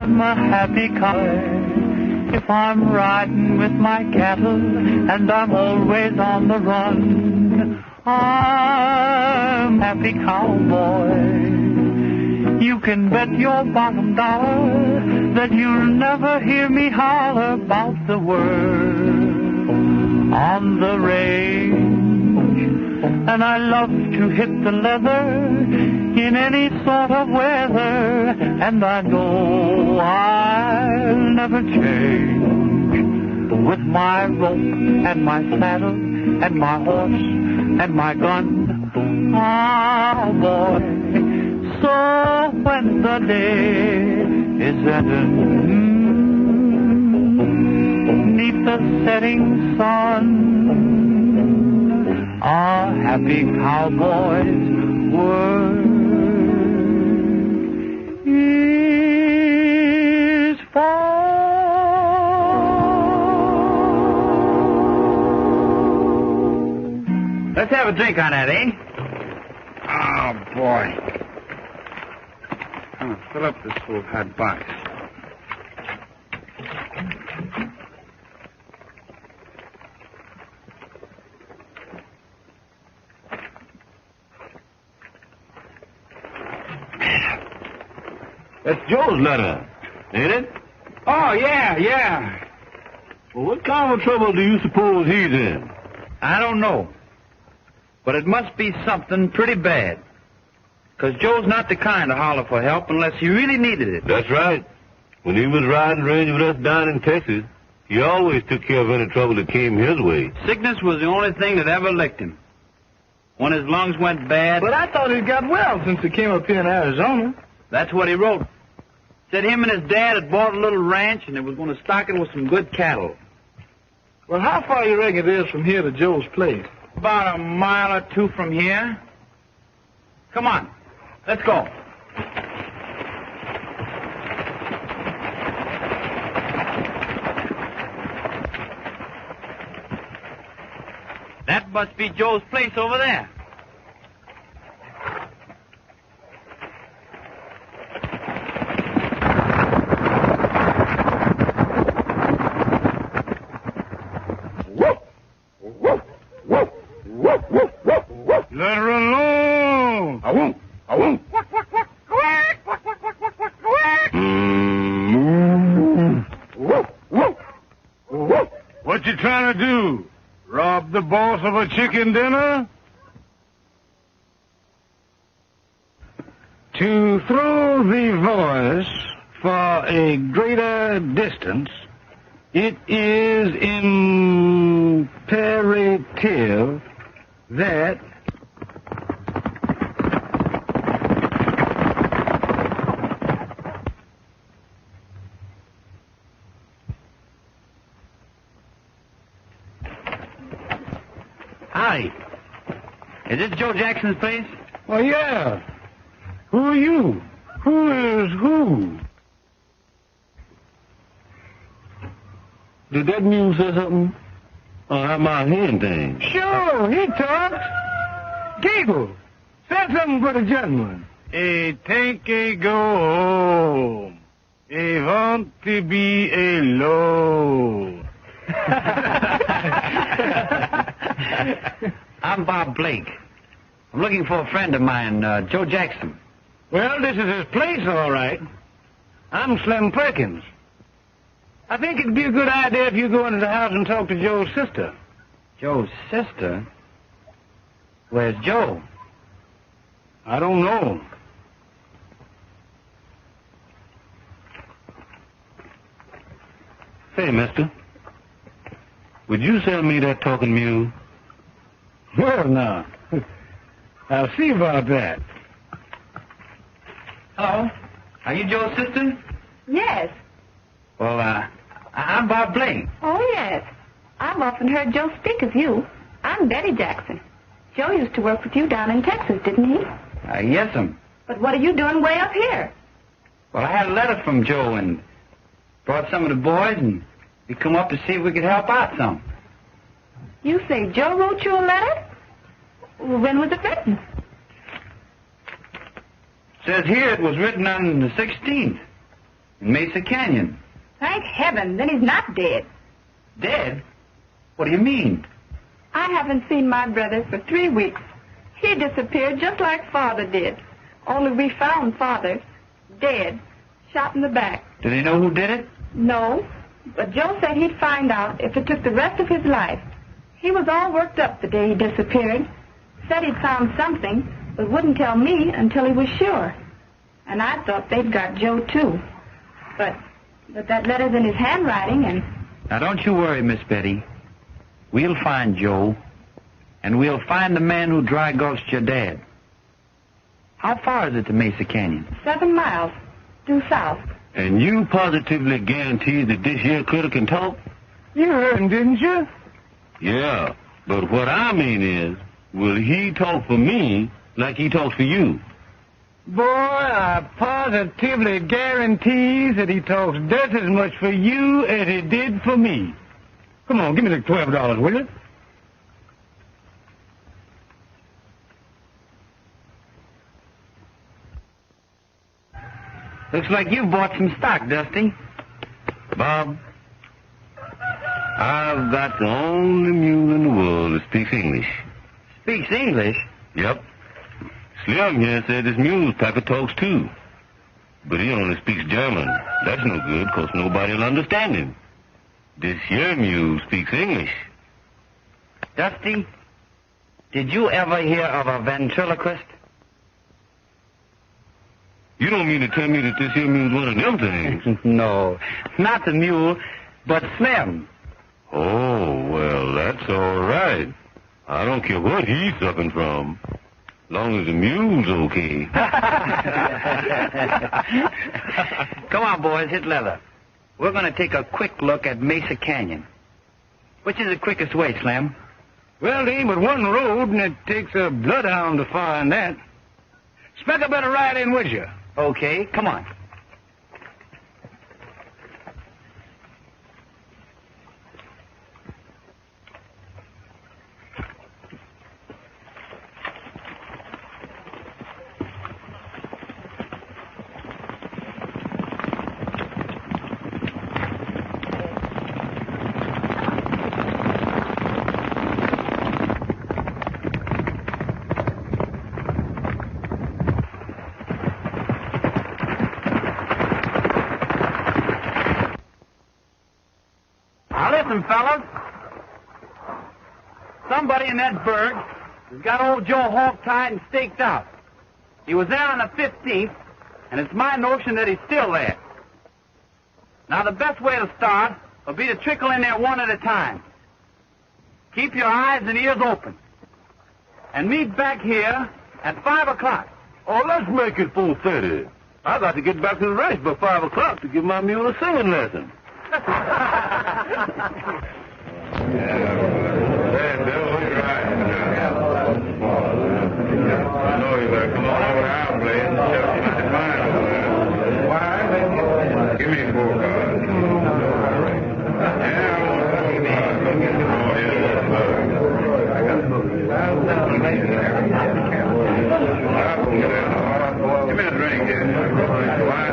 I'm a happy cow if I'm riding with my cattle and I'm always on the run. I'm a happy cowboy. You can bet your bottom dollar that you'll never hear me holler about the word on the range. And I love to hit the leather in any sort of weather, and I know I'll never change. With my rope and my saddle and my horse and my gun, oh boy. So when the day is ending, neath the setting sun, a happy cowboy's word is for. Let's have a drink on that, eh? Oh, boy. Fill up this full hot box. That's Joe's letter, ain't it? Oh, yeah. Well, what kind of trouble do you suppose he's in? I don't know. But it must be something pretty bad. 'Cause Joe's not the kind to holler for help unless he really needed it. That's right. When he was riding range with us down in Texas, he always took care of any trouble that came his way. Sickness was the only thing that ever licked him. When his lungs went bad... But I thought he got well since he came up here in Arizona. That's what he wrote. Said him and his dad had bought a little ranch and they was going to stock it with some good cattle. Well, how far you reckon it is from here to Joe's place? About a mile or two from here. Come on, let's go. That must be Joe's place over there. Let her alone. I won't. What you trying to do? Rob the boss of a chicken dinner? To throw the voice for a greater distance, it is imperative that Howdy. Is this Joe Jackson's place? well, yeah. Who are you? Who is who? Did that mule say something? Oh, that my hand thing. Sure, he talks. Gable, said something for the gentleman. Think go home. Want to be alone. I'm Bob Blake. I'm looking for a friend of mine, Joe Jackson. Well, this is his place, all right. I'm Slim Perkins. I think it'd be a good idea if you go into the house and talk to Joe's sister. Joe's sister? Where's Joe? I don't know. Say, mister, would you sell me that talking mule? Well, now, I'll see about that. Hello? Are you Joe's sister? Yes. Well, I'm Bob Blake. Oh, yes. I've often heard Joe speak of you. I'm Betty Jackson. Joe used to work with you down in Texas, didn't he? Yes'm. But what are you doing way up here? Well, I had a letter from Joe and brought some of the boys, and we come up to see if we could help out some. You say Joe wrote you a letter? When was it written? Says here it was written on the 16th. In Mesa Canyon. Thank heaven, then he's not dead. Dead? What do you mean? I haven't seen my brother for 3 weeks. He disappeared just like Father did. Only we found Father dead, shot in the back. Do they know who did it? No, but Joe said he'd find out if it took the rest of his life. He was all worked up the day he disappeared. Said he'd found something, but wouldn't tell me until he was sure. And I thought they'd got Joe, too. But that letter's in his handwriting, and... Now, don't you worry, Miss Betty. We'll find Joe, and we'll find the man who dry gulched your dad. How far is it to Mesa Canyon? 7 miles, due south. And you positively guarantee that this here critter can talk? You heard him, didn't you? Yeah, but what I mean is, will he talk for me like he talks for you? Boy, I positively guarantee that he talks just as much for you as he did for me. Come on, give me the $12, will you? Looks like you bought some stock, Dusty. Bob, I've got the only mule in the world that speaks English. Speaks English? Yep. Slim here said this mule's type of talks too. But he only speaks German. That's no good, 'cause nobody'll understand him. This here mule speaks English. Dusty, did you ever hear of a ventriloquist? You don't mean to tell me that this here mule's one of them things? No, not the mule, but Slim. Oh, well, that's all right. I don't care what he's suffering from, long as the mule's okay. Come on, boys, hit leather. We're going to take a quick look at Mesa Canyon. Which is the quickest way, Slim? Well, there ain't but one road, and it takes a bloodhound to find that. Speck, I better ride in with you. Okay, come on. Listen, fellas. Somebody in that burg has got old Joe hog-tied and staked out. He was there on the 15th, and it's my notion that he's still there. Now, the best way to start will be to trickle in there one at a time. Keep your eyes and ears open. And meet back here at 5 o'clock. Oh, let's make it 4:30. I got to get back to the race by 5 o'clock to give my mule a singing lesson. I know you better come on over to our place and check the mine over there. Why? Give me a 4 card. Yeah, I want 4 cards. Oh, yeah, that's better. I got to give me a drink here. Why?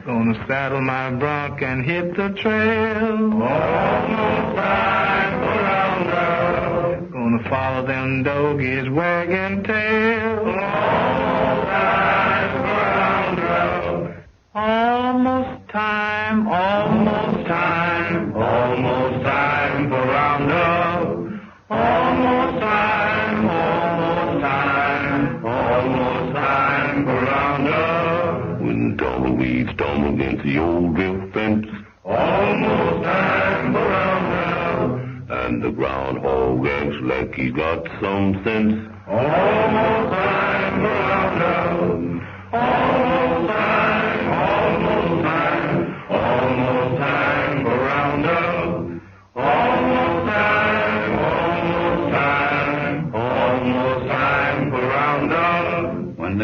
Gonna saddle my bronc and hit the trail. Almost time for roundup. Gonna follow them doggies wagging tail. Almost time for roundup. Almost time, almost time, almost time for roundup. Almost time, almost time, almost time for roundup. When tumbleweeds tumble against the old drift fence, Almost time for roundup. and the groundhog acts like he got some sense. Almost time for roundup. Almost time, almost time, almost time for roundup. Almost time,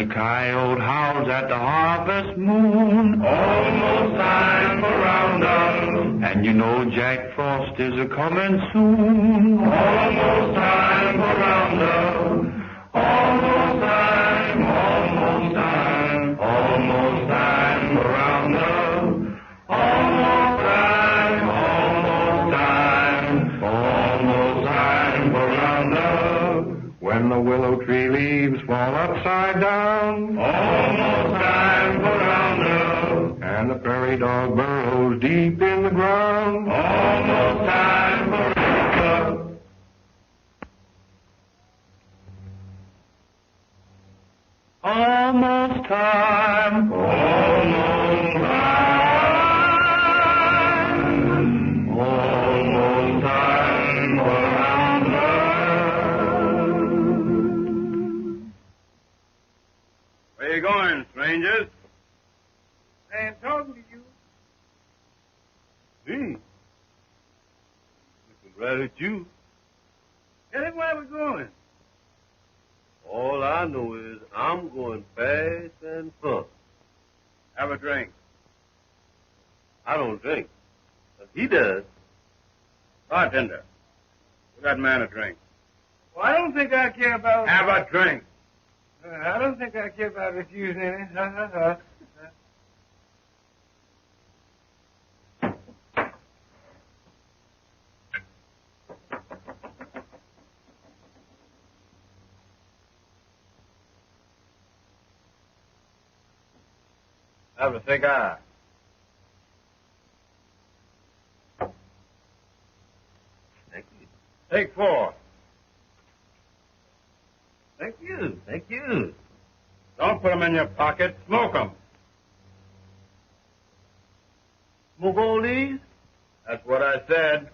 the coyote howls at the harvest moon. Almost time for roundup. And you know Jack Frost is a-comin' soon. Almost time for roundup. Almost time, almost time. Almost time for roundup. Almost time, almost time. Almost time for roundup. When the willow tree leaves fall upside down. Almost time for roundup. And the prairie dog burrows deep in the ground. Almost time for roundup. Almost time. Almost time. Almost time for roundup. Where you going, strangers? I'm talking to you. Me? Looking right at you. Tell him where we're going. All I know is I'm going fast and fun. Have a drink. I don't drink. But he does. Bartender, give that man a drink. Well, I don't think I care about... Have a drink. I don't think I care about refusing any. Have a cigar. Thank you. Take 4. Thank you. Thank you. Don't put them in your pocket. Smoke them. Smoke all these? That's what I said.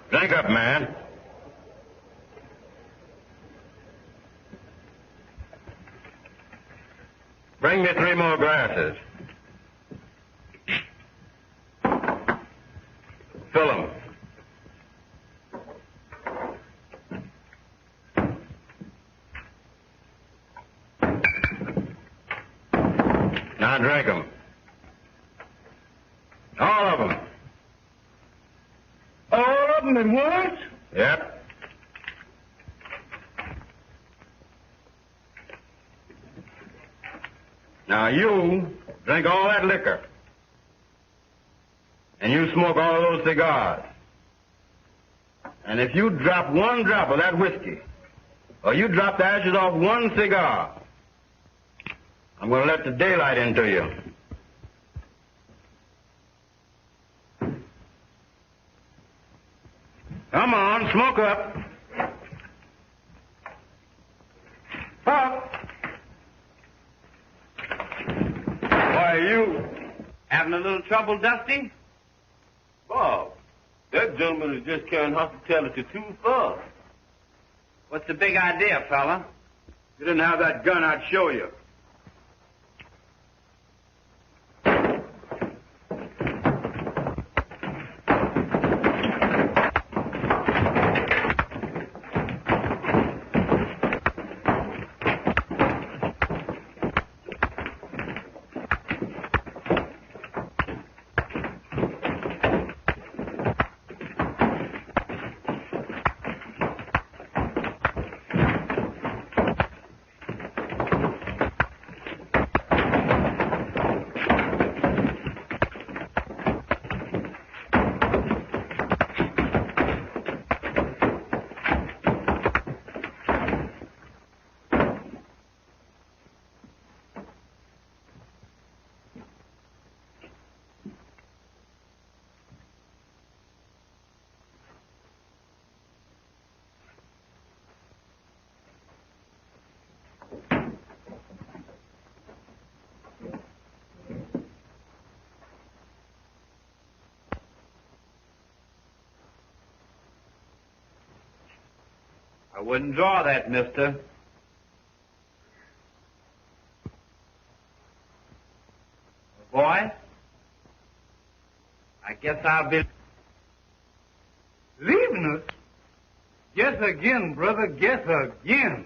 Drink up, man. Bring me 3 more glasses. Fill them. Now drink them. All of them. All of them at once? Yep. Now you drink all that liquor. And you smoke all those cigars. And if you drop 1 drop of that whiskey, or you drop the ashes off 1 cigar, I'm going to let the daylight into you. Come on, smoke up. Puff. Why, you having a little trouble, Dusty? Bob, that gentleman is just carrying hospitality too far. What's the big idea, fella? If you didn't have that gun, I'd show you. I wouldn't draw that, mister. Boy, I guess I'll be... Leaving us? Guess again, brother, guess again.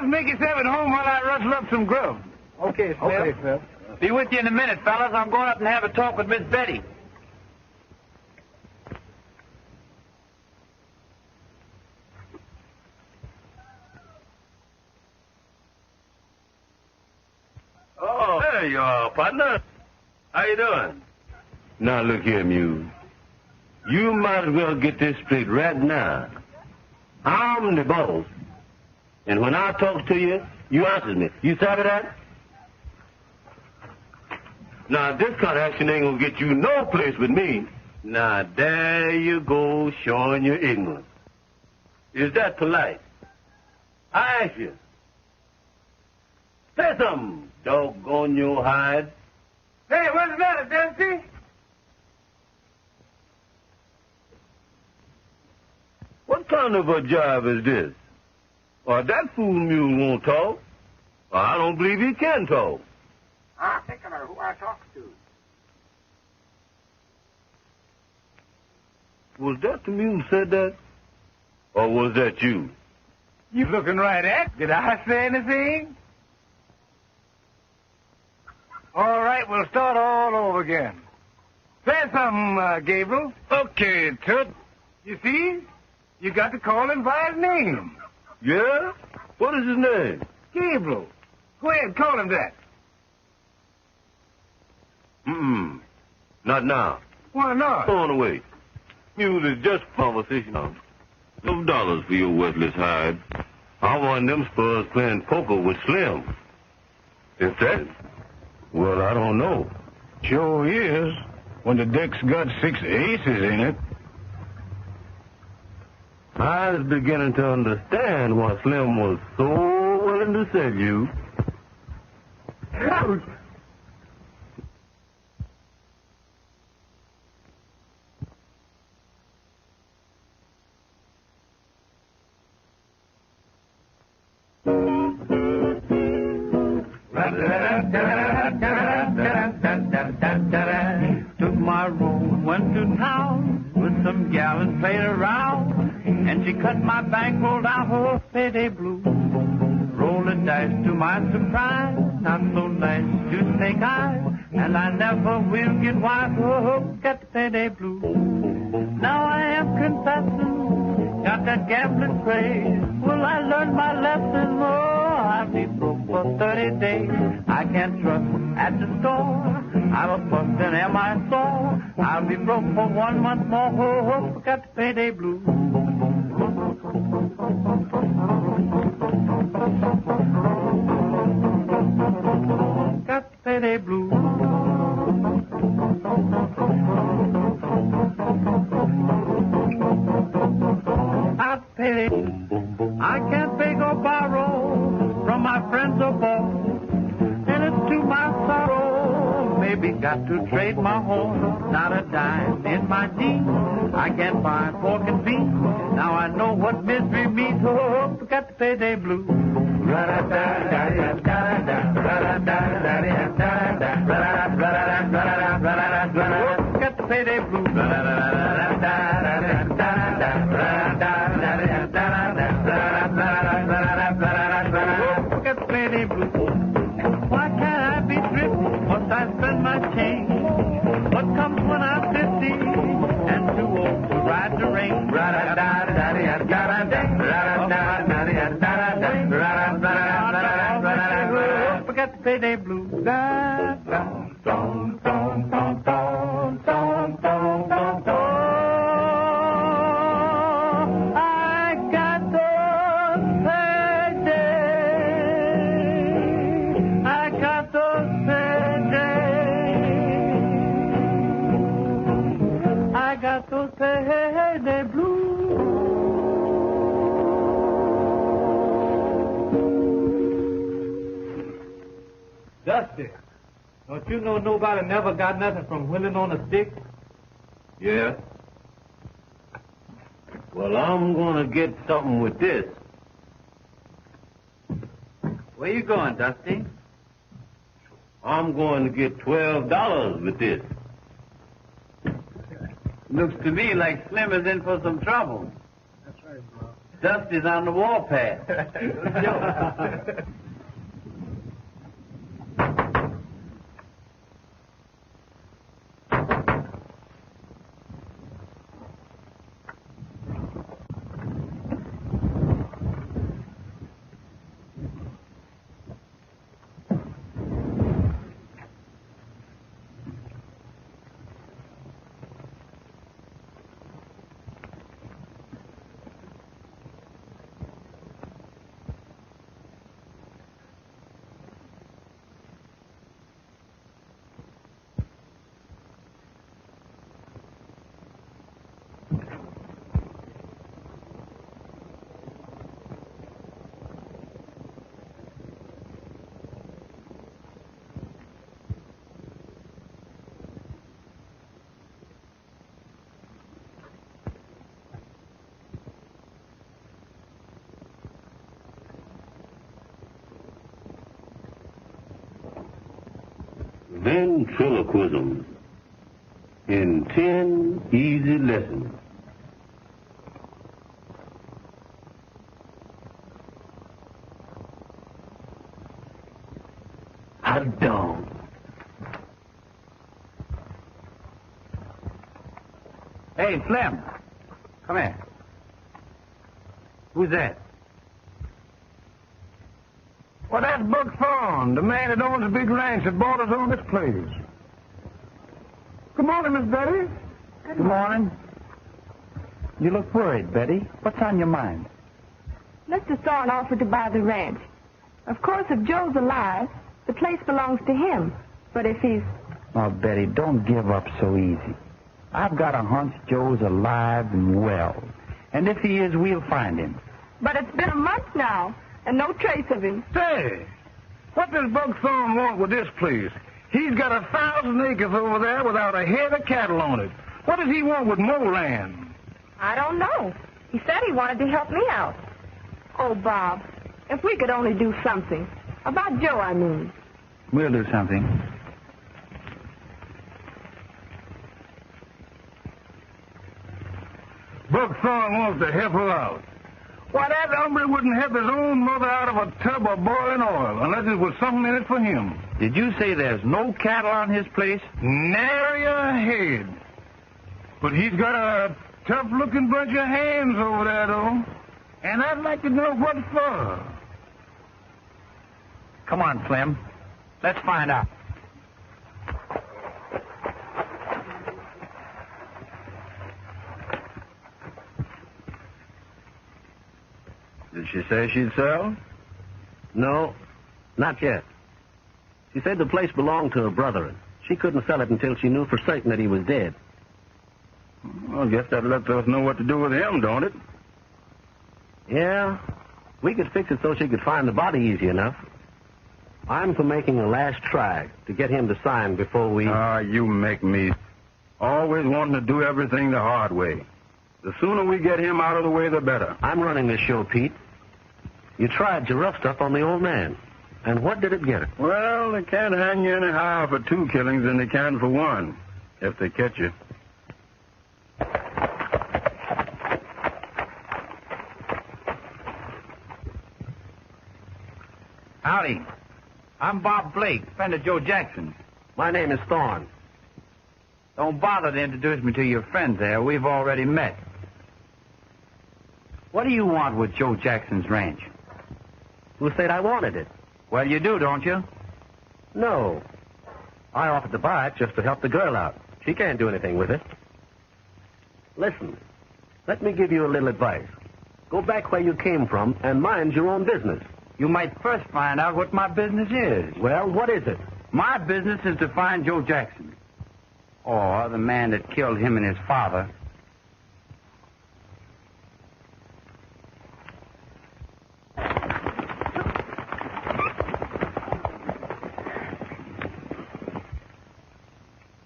Make yourself at home while I rustle up some grub. Okay, Phil. Okay, Phil. Be with you in a minute, fellas. I'm going up and have a talk with Miss Betty. Oh, there you are, partner. How you doing? Now, look here, Muse. You might as well get this straight right now. I'm the boss. And when I talk to you, you answer me. You sabi that? Now, this kind of action ain't gonna get you no place with me. Now, there you go, showing your ignorance. Is that polite? I ask you. Say something, doggone your hide. Hey, what's the matter, Dempsey? What kind of a job is this? That fool mule won't talk. I don't believe he can talk. I think I know who I talked to. Was that the mule said that? Or was that you? You looking right at? Did I say anything? All right, we'll start all over again. Say something, Gabriel. Okay, Tut. You see? You got to call him by his name. Yeah? What is his name? Gabriel. Go ahead, call him that. Not now. Why not? Go on away. Mule is just conversation. $12 for your worthless hide. I won them spurs playing poker with Slim. Is that? Well, I don't know. Sure is, when the deck's got 6 aces in it. I was beginning to understand why Slim was so willing to sell you. Took my road, went to town with some gal and played around, and she cut my bankroll down for payday blue. Roll the dice to my surprise, not so nice to take eyes, and I never will get wise. Oh, got the payday blue. Now I am confessing, got that gambling craze. Will I learn my lesson? Oh, I'll be broke for 30 days. I can't trust at the store. I'm a bust and am I sore? I'll be broke for 1 month more. Oh, got the payday blue. Got the payday blue. Got the payday. I can't beg or borrow from my friends or boss, and it's to my sorrow. Maybe got to trade my horse, not a dime in my jeans. I can't buy pork and beans. Now I know what misery means. Oh, got the payday blue. Got the payday blue. Got the payday blue. Why can't I be thrifty? Must I spend my change? What comes when I'm 50 and too old to ride the range? Got payday blues. Da, da, dum, dum, dum, dum, dum, dum, dum, dum. I got those paydays. I got those paydays. I got those payday blues. Dusty, don't you know nobody never got nothing from whittling on a stick? Yeah? Well, I'm gonna get something with this. Where you going, Dusty? I'm going to get $12 with this. Looks to me like Slim is in for some trouble. That's right, bro. Dusty's on the warpath. Ventriloquism in 10 easy lessons. Hot dog. Hey, Slim. Come here. Who's that? Well, that's Buck Thorne, the man that owns the big ranch that bought us on this place. Good morning, Miss Betty. Good morning. You look worried, Betty. What's on your mind? Mr. Thorne offered to buy the ranch. Of course, if Joe's alive, the place belongs to him. But if he's... Oh, Betty, don't give up so easy. I've got a hunch Joe's alive and well. And if he is, we'll find him. But it's been a month now, and no trace of him. Say, what does Buck Thorne want with this place? He's got 1,000 acres over there without a head of cattle on it. What does he want with more land? I don't know. He said he wanted to help me out. Oh, Bob, if we could only do something. About Joe, I mean. We'll do something. Buck Thorne wants to help her out. Why, that hombre wouldn't help his own mother out of a tub of boiling oil unless it was something in it for him. Did you say there's no cattle on his place? Nary a head. But he's got a tough-looking bunch of hands over there, though. And I'd like to know what for. Come on, Slim. Let's find out. Did she say she'd sell? No, not yet. She said the place belonged to her brother, and she couldn't sell it until she knew for certain that he was dead. Well, I guess that lets us know what to do with him, don't it? Yeah, we could fix it so she could find the body easy enough. I'm for making a last try to get him to sign before we... Ah, you make me always wanting to do everything the hard way. The sooner we get him out of the way, the better. I'm running this show, Pete. You tried your rough stuff on the old man. And what did it get her? Well, they can't hang you any higher for 2 killings than they can for 1, if they catch you. Howdy. I'm Bob Blake, friend of Joe Jackson. My name is Thorne. Don't bother to introduce me to your friends there. We've already met. What do you want with Joe Jackson's ranch? Who said I wanted it? Well, you do, don't you? No. I offered to buy it just to help the girl out. She can't do anything with it. Listen, let me give you a little advice. Go back where you came from and mind your own business. You might first find out what my business is. Well, what is it? My business is to find Joe Jackson. Or the man that killed him and his father.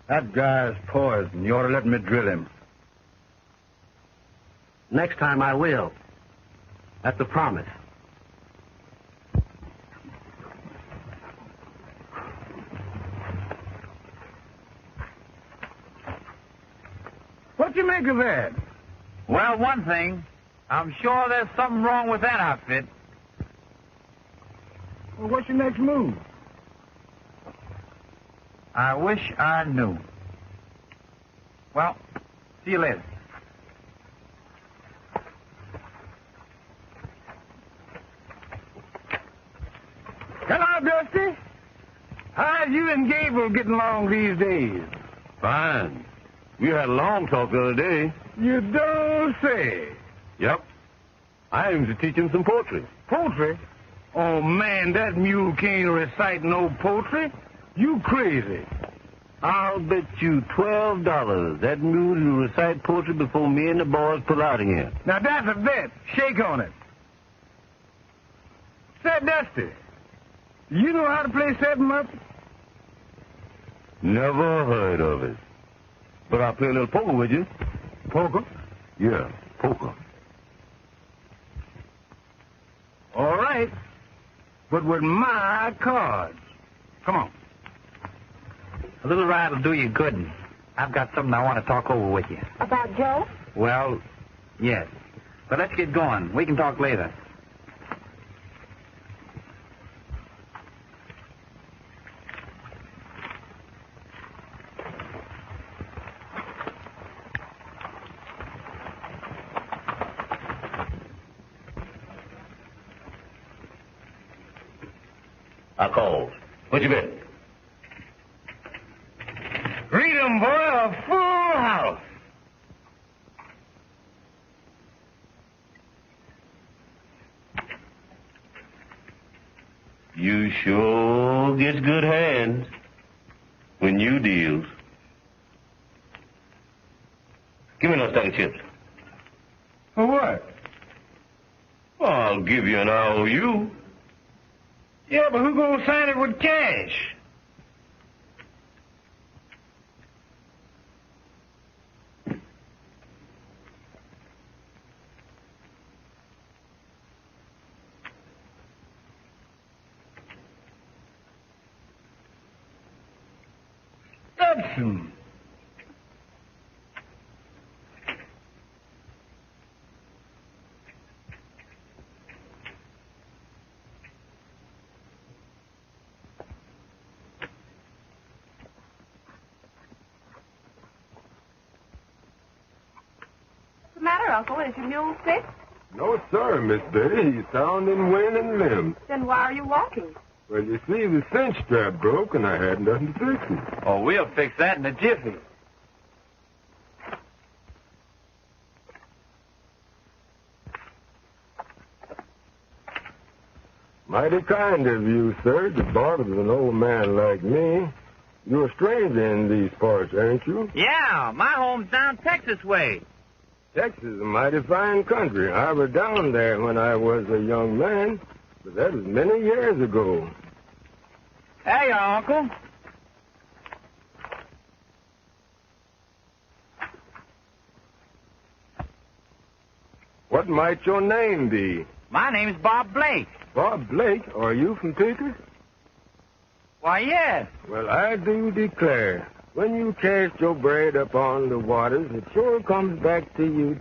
That guy's poison. You ought to let me drill him. Next time I will. That's a promise. What you make of that? Well, one thing, I'm sure there's something wrong with that outfit. Well, what's your next move? I wish I knew. Well, see you later. Hello, Dusty. How's you and Gable getting along these days? Fine. We had a long talk the other day. You don't say. Yep. I aimed to teach him some poetry. Poetry? Oh, man, that mule can't recite no poetry. You crazy. I'll bet you $12 that mule will recite poetry before me and the boys pull out again. Now, that's a bet. Shake on it. Say, Dusty, you know how to play seven-up? Never heard of it. But I'll play a little poker with you. Poker? Yeah, poker. All right. But with my cards. Come on. A little ride will do you good, and I've got something I want to talk over with you. About Joe? Well, yes. But let's get going. We can talk later. I called. What you bet? Read 'em, boy, a full house. You sure gets good hands when you deals. Give me another stack of chips. For what? Well, I'll give you an IOU. Yeah, but who gonna sign it with cash? Hudson. What's the matter, Uncle? Is your mule sick? No, sir, Miss Betty. He's sound in wind and limb. Then why are you walking? Well, you see, the cinch strap broke, and I had nothing to fix it. Oh, we'll fix that in a jiffy. Mighty kind of you, sir, to bother with an old man like me. You're a stranger in these parts, aren't you? Yeah, my home's down Texas way. Texas is a mighty fine country. I was down there when I was a young man, but that was many years ago. Hey, Uncle. What might your name be? My name's Bob Blake. Bob Blake? Are you from Pickers? Why, yes. Well, I do declare, when you cast your braid upon the waters, it sure comes back to you.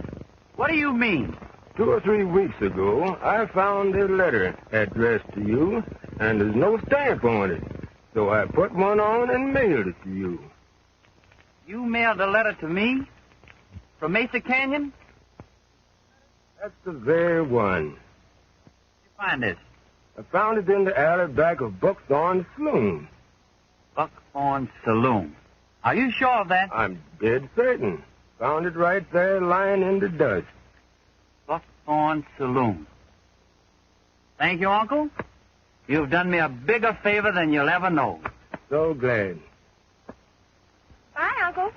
What do you mean? 2 or 3 weeks ago, I found a letter addressed to you, and there's no stamp on it. So I put one on and mailed it to you. You mailed a letter to me? From Mesa Canyon? That's the very one. You find this? I found it in the alley back of Buckthorne's saloon. Thorne Saloon. Are you sure of that? I'm dead certain. Found it right there lying in the dust. Thorne Saloon. Thank you, Uncle. You've done me a bigger favor than you'll ever know. So glad. Bye, Uncle.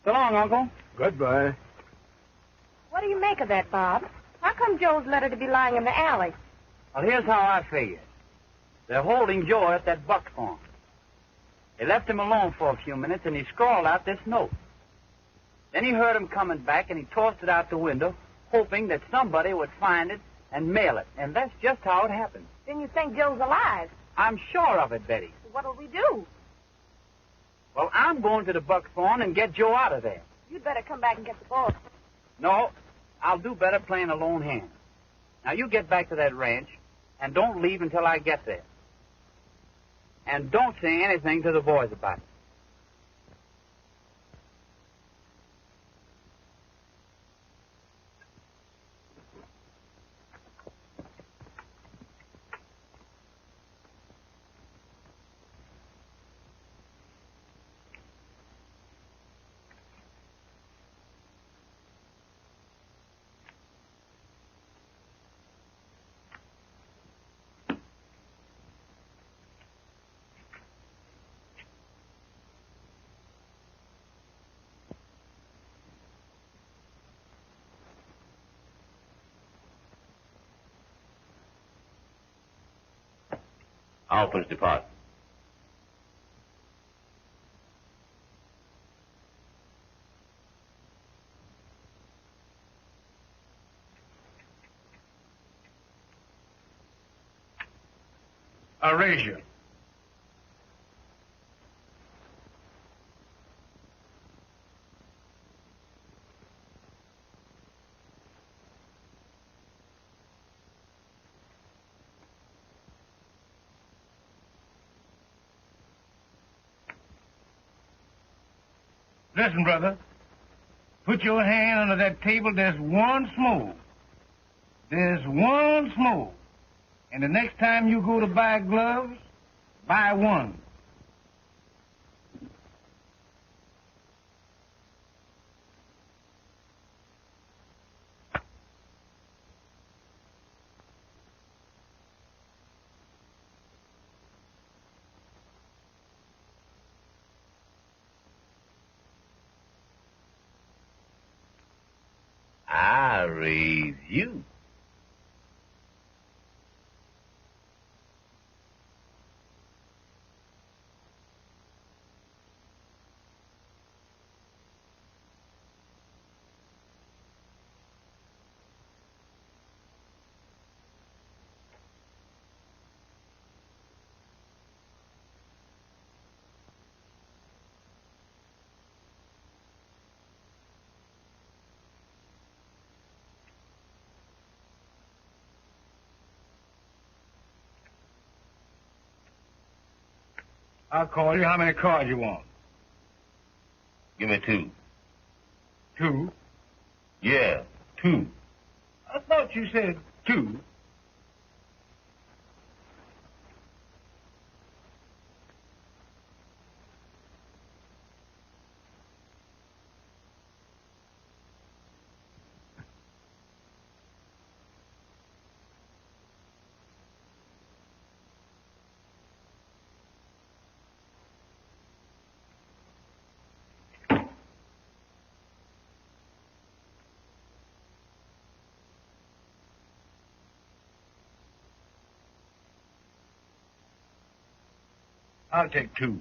So long, Uncle. Goodbye. What do you make of that, Bob? How come Joe's letter to be lying in the alley? Well, here's how I figure it. They're holding Joe at that buck farm. They left him alone for a few minutes, and he scrawled out this note. Then he heard him coming back, and he tossed it out the window, hoping that somebody would find it and mail it. And that's just how it happened. Then you think Joe's alive. I'm sure of it, Betty. What'll we do? Well, I'm going to the buck farm and get Joe out of there. You'd better come back and get the boy. No, I'll do better playing a lone hand. Now, you get back to that ranch, and don't leave until I get there. And don't say anything to the boys about it. I'll finish the pot. Erasure. Listen, brother. Put your hand under that table. There's one smoke. There's one smoke. And the next time you go to buy gloves, buy one. I raise you. I'll call you. How many cards you want? Give me 2. 2? Yeah, 2. I thought you said 2. I'll take 2.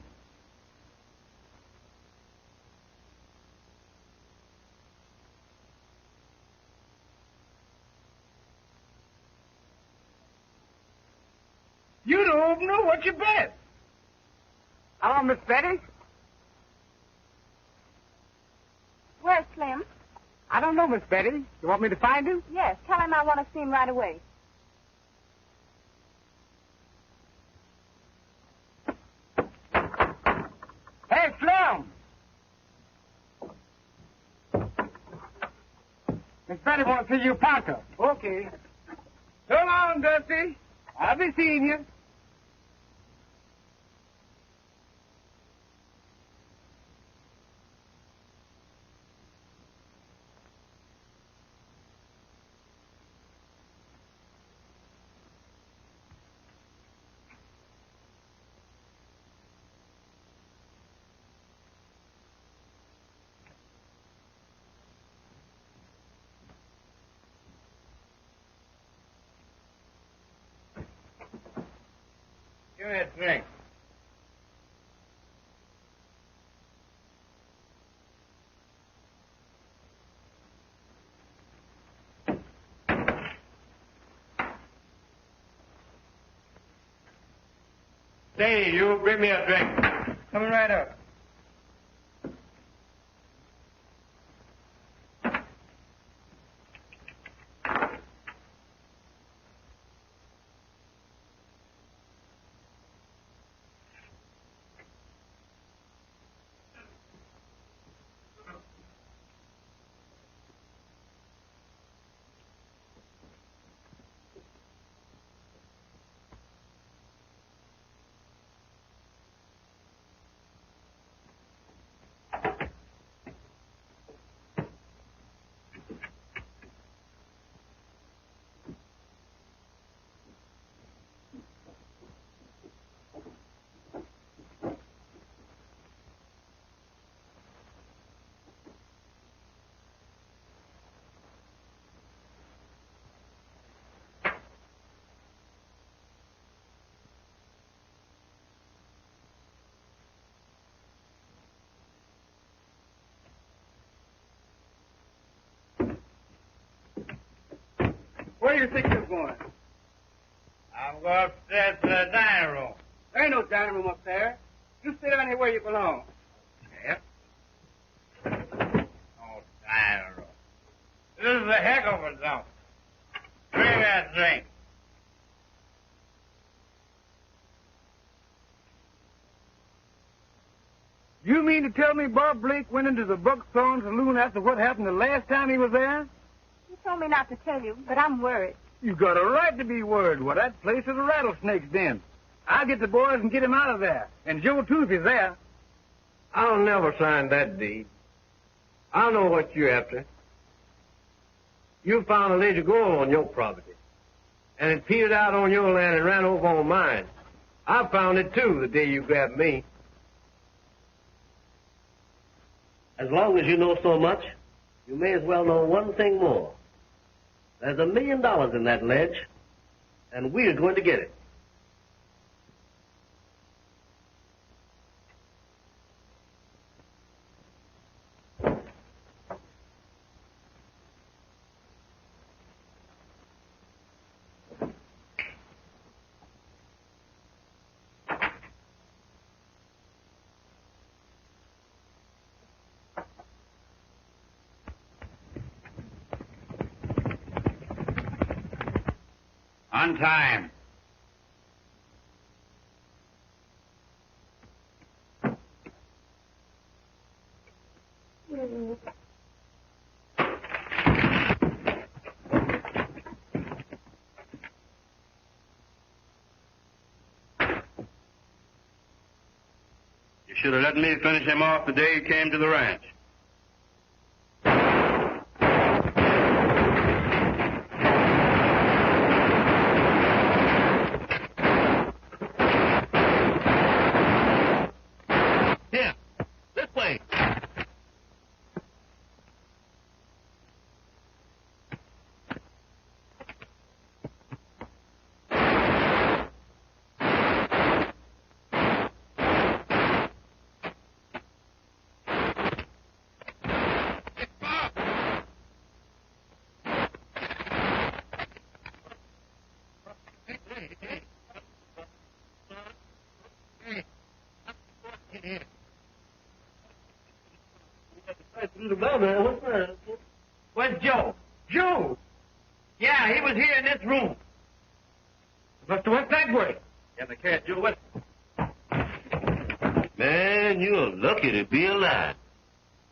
You the opener. What you bet? Hello, Miss Betty? Where's Slim? I don't know, Miss Betty. You want me to find him? Yes, tell him I want to see him right away. Hey, Slim! Miss Betty wants to see you pronto. Okay. So long, Dusty. I'll be seeing you. Give me a drink. Say, you bring me a drink. Coming right up. Where do you think you're going? I'm going upstairs to the dining room. There ain't no dining room up there. You sit down here where you belong. Yep. Oh, dining room. This is a heck of a dump. Bring me that drink. You mean to tell me Bob Blake went into the Buck Thorne saloon after what happened the last time he was there? You told me not to tell you, but I'm worried. You got a right to be worried. Well, that place is a rattlesnake's den. I'll get the boys and get him out of there. And Joe, too, if he's there. I'll never sign that deed. I know what you're after. You found a ledge of gold on your property. And it petered out on your land and ran over on mine. I found it, too, the day you grabbed me. As long as you know so much, you may as well know one thing more. There's $1 million in that ledge, and we're going to get it. On time. You should have let me finish him off the day he came to the ranch. Where's Joe? Joe? Yeah, he was here in this room. Must have went that way. Yeah, they can't do it. Man, you're lucky to be alive.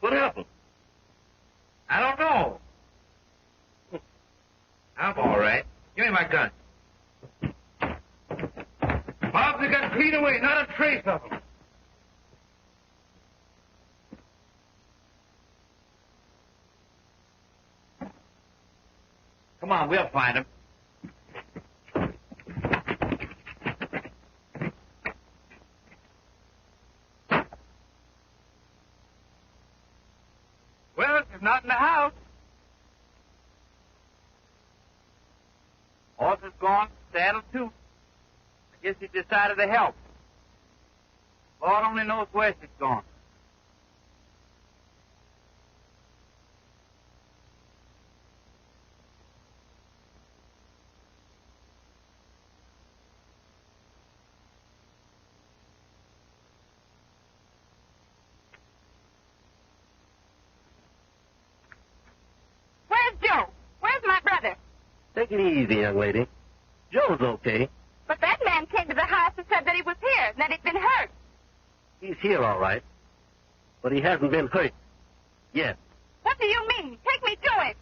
What happened? I don't know. I'm all right. Give me my gun. Bob's got clean away, not a trace of him. Come on, we'll find him. Well, if not in the house. Horse is gone, saddle too. Guess he decided to help. Lord only knows where she's gone. Where's Joe? Where's my brother? Take it easy, young lady. Joe's okay. But that man came to the house and said that he was here, that he'd been hurt. He's here, all right. But he hasn't been hurt yet. What do you mean? Take me to him.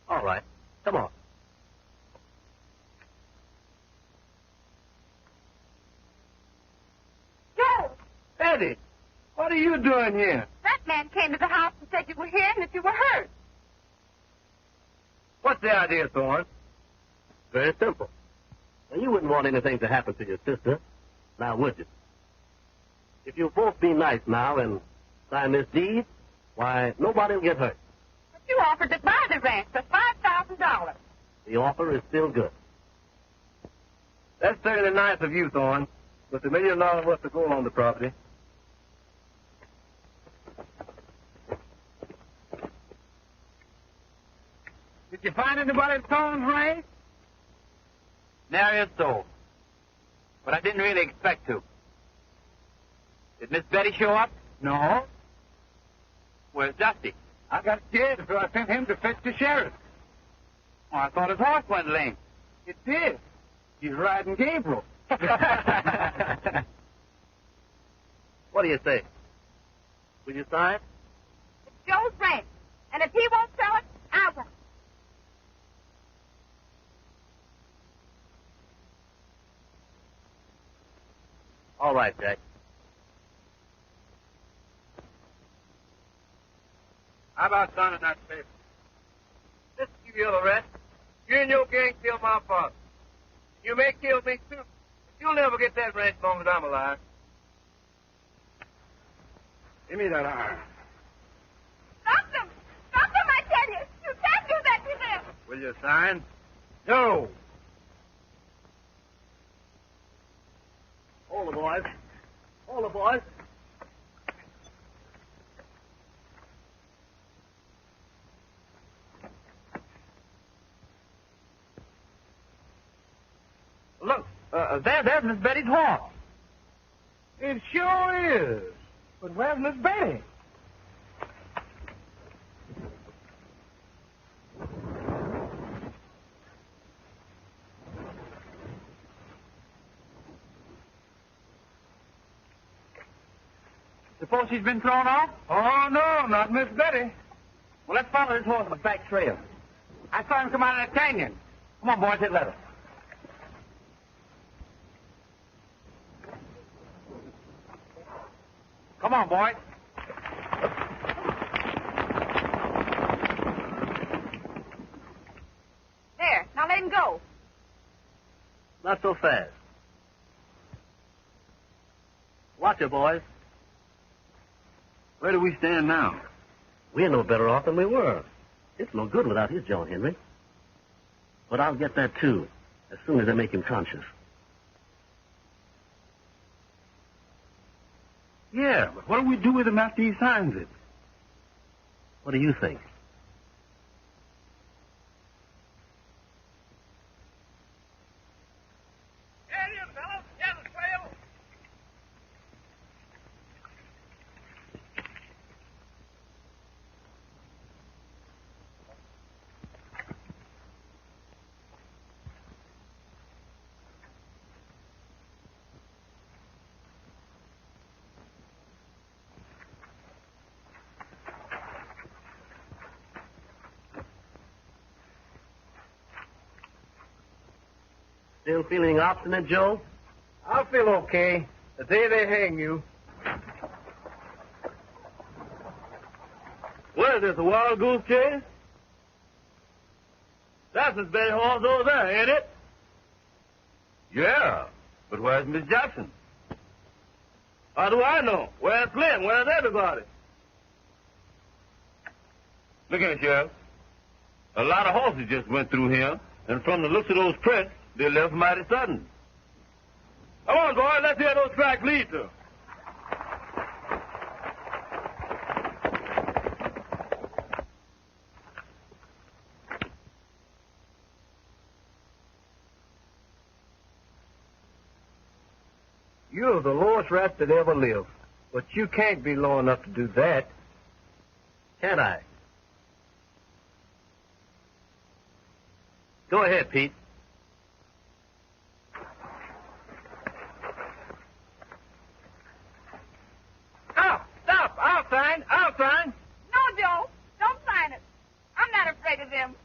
All right. Come on. Joe! Eddie, what are you doing here? That man came to the house and said you were here and that you were hurt. What's the idea, Thorne? Very simple. Now, you wouldn't want anything to happen to your sister, now would you? If you'll both be nice now and sign this deed, why, nobody will get hurt. But you offered to buy the ranch for $5,000. The offer is still good. That's certainly nice of you, Thorne. But $1 million worth of gold on the property. Did you find anybody at Thorne's ranch? Nary a soul. But I didn't really expect to. Did Miss Betty show up? No. Where's Dusty? I got scared, so I sent him to fetch the sheriff. Oh, I thought his horse went lame. It did. He's riding Gabriel. What do you say? Will you sign? It's Joe's ranch. And if he won't sell it, I won't. All right, Jack. How about signing that paper? Just to give you the rest. You and your gang killed my father. You may kill me, too. But you'll never get that ranch as long as I'm alive. Give me that iron. Stop them! Stop them, I tell you! You can't do that to them! Will you sign? No. Hold the boys. Hold the boys. Look, there's Miss Betty's horse. It sure is. But where's Miss Betty? Suppose she's been thrown off? Oh, no, not Miss Betty. Well, let's follow this horse's back trail. I saw him come out of the canyon. Come on, boys, hit leather. Come on, boys. There, now let him go. Not so fast. Watch it, boys. Where do we stand now? We're no better off than we were. It's no good without his John Henry. But I'll get that, too, as soon as I make him conscious. Yeah, but what do we do with him after he signs it? What do you think? Still feeling obstinate, Joe? I'll feel okay the day they hang you. What is this, a wild goose chase? That's Miss Betty horse over there, ain't it? Yeah, but where's Miss Jackson? How do I know? Where's Slim? Where's everybody? Look at it, Sheriff. A lot of horses just went through here, and from the looks of those prints, They left mighty sudden. Come on, boy, let's hear those tracks lead to. You're the lowest rat that ever lived. But you can't be low enough to do that. Can't I? Go ahead, Pete. Stop! I'll sign. No, Joe. Don't sign it. I'm not afraid of them.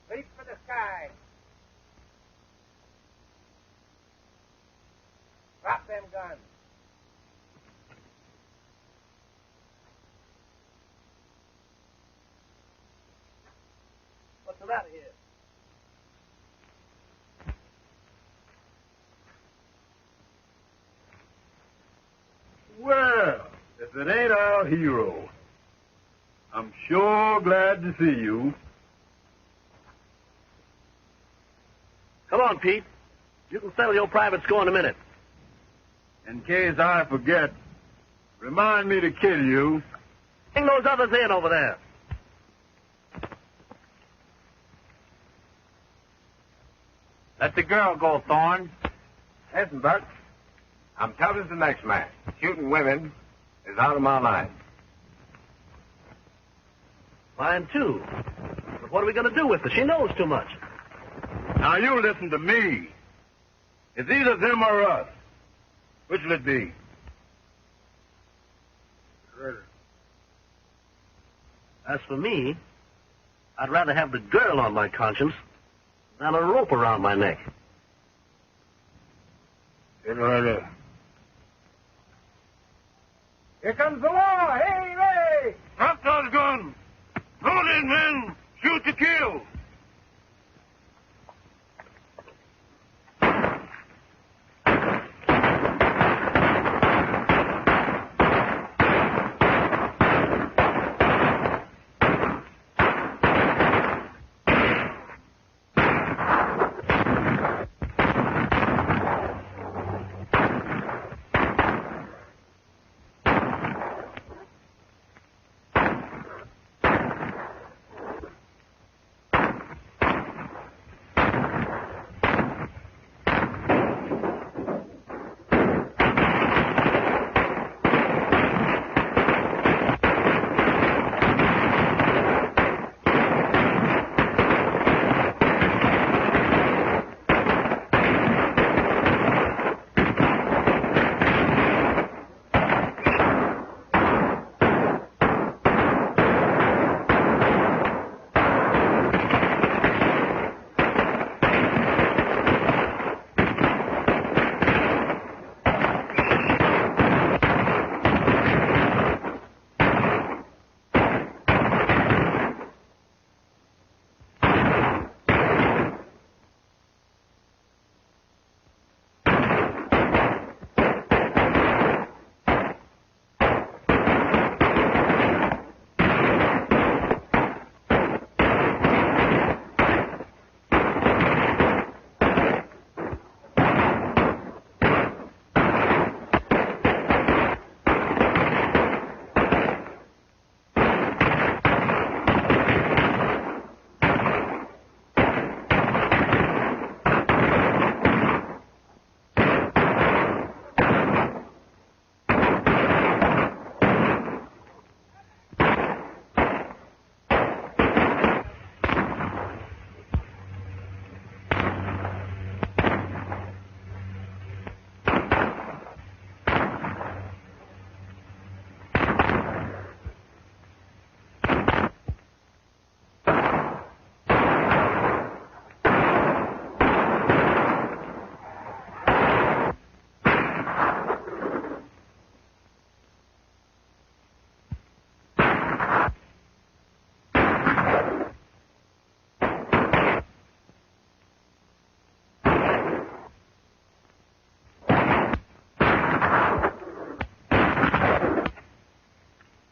Reach for the sky. Drop them guns. What's the matter here? Well, if it ain't our hero, I'm sure glad to see you. Come on, Pete. You can settle your private score in a minute. In case I forget, remind me to kill you. Bring those others in over there. Let the girl go, Thorne. Listen, Buck. I'm tough as the next man. Shooting women is out of my line. Mine, too. But what are we going to do with her? She knows too much. Now, you listen to me. It's either them or us. Which will it be? As for me, I'd rather have the girl on my conscience than a rope around my neck. Here comes the law. Hey, hey! Drop those guns. Hold in, men. Shoot to kill.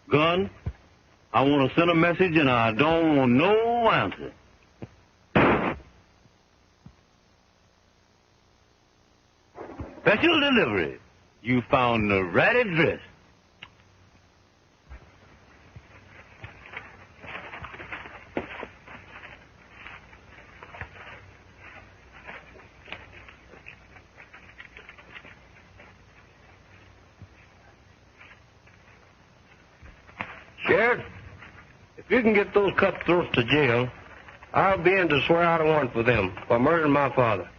Gun, I want to send a message and I don't want no answer. Special delivery. You found the right address. Sheriff, if you can get those cutthroats to jail, I'll be in to swear out a warrant for them for murdering my father.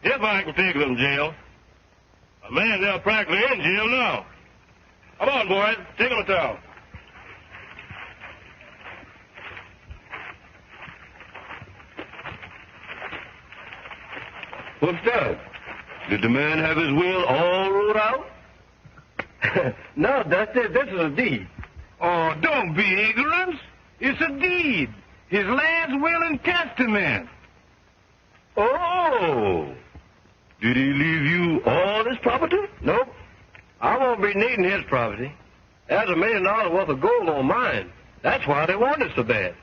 If I can take them to jail. A man, they're practically in jail now. Come on, boys. Take them to town. What's that? Did the man have his will all wrote out? No, Dusty, this is a deed. Oh, don't be ignorant. It's a deed. His last will and testament. Oh! Did he leave you all his property? Nope. I won't be needing his property. There's $1 million worth of gold on mine. That's why they want it so bad.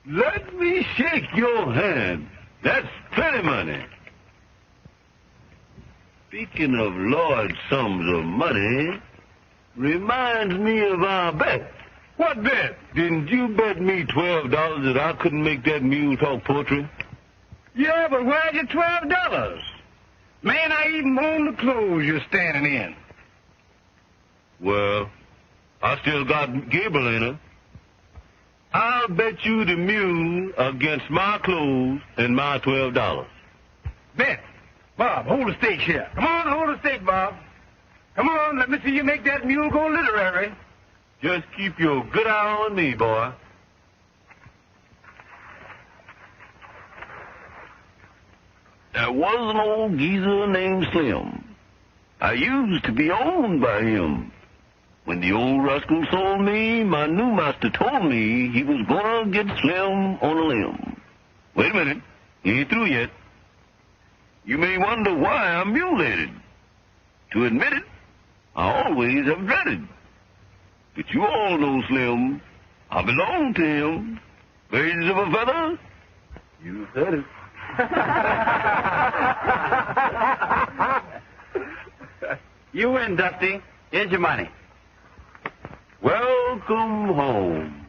Let me shake your hand. That's plenty money. Speaking of large sums of money, reminds me of our bet. What bet? Didn't you bet me $12 that I couldn't make that mule talk poetry? Yeah, but where's your $12? Man, I even own the clothes you're standing in. Well, I still got Gable in her. I'll bet you the mule against my clothes and my $12. Bet. Bob, hold the stake here. Come on, hold the stake, Bob. Come on, let me see you make that mule go literary. Just keep your good eye on me, boy. There was an old geezer named Slim. I used to be owned by him. When the old rascal sold me, my new master told me he was gonna get Slim on a limb. Wait a minute. He ain't through yet. You may wonder why I'm mule-headed. To admit it, I always have dreaded. But you all know Slim. I belong to him. Birds of a feather? You said it. You win, Dusty. Here's your money. Welcome home.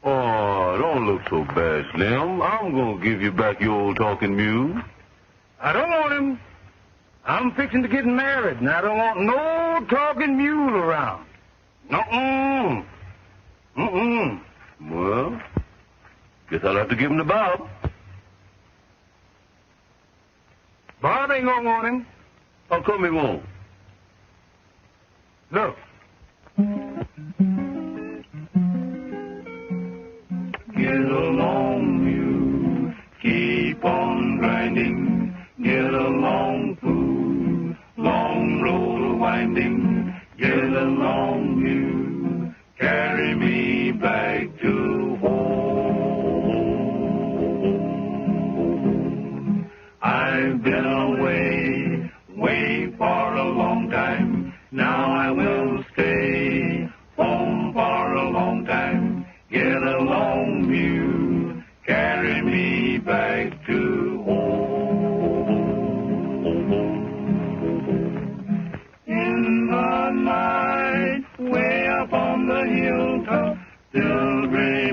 Oh, don't look so bad, Slim. I'm going to give you back your old talking mule. I don't want him. I'm fixing to get married, and I don't want no talking mule around. Mm-mm. Mm-mm. Well, guess I'll have to give him to Bob. Bob ain't gonna want him. How come he won't? Look. Get along, mule, keep on grinding. Get along, fool, long road winding. Get along, mule, carry me back to home. I've been away, way for a long time. Now I will stay home for a long time. Get along, mule, carry me back to home. In the night, way up on the hilltop, still gray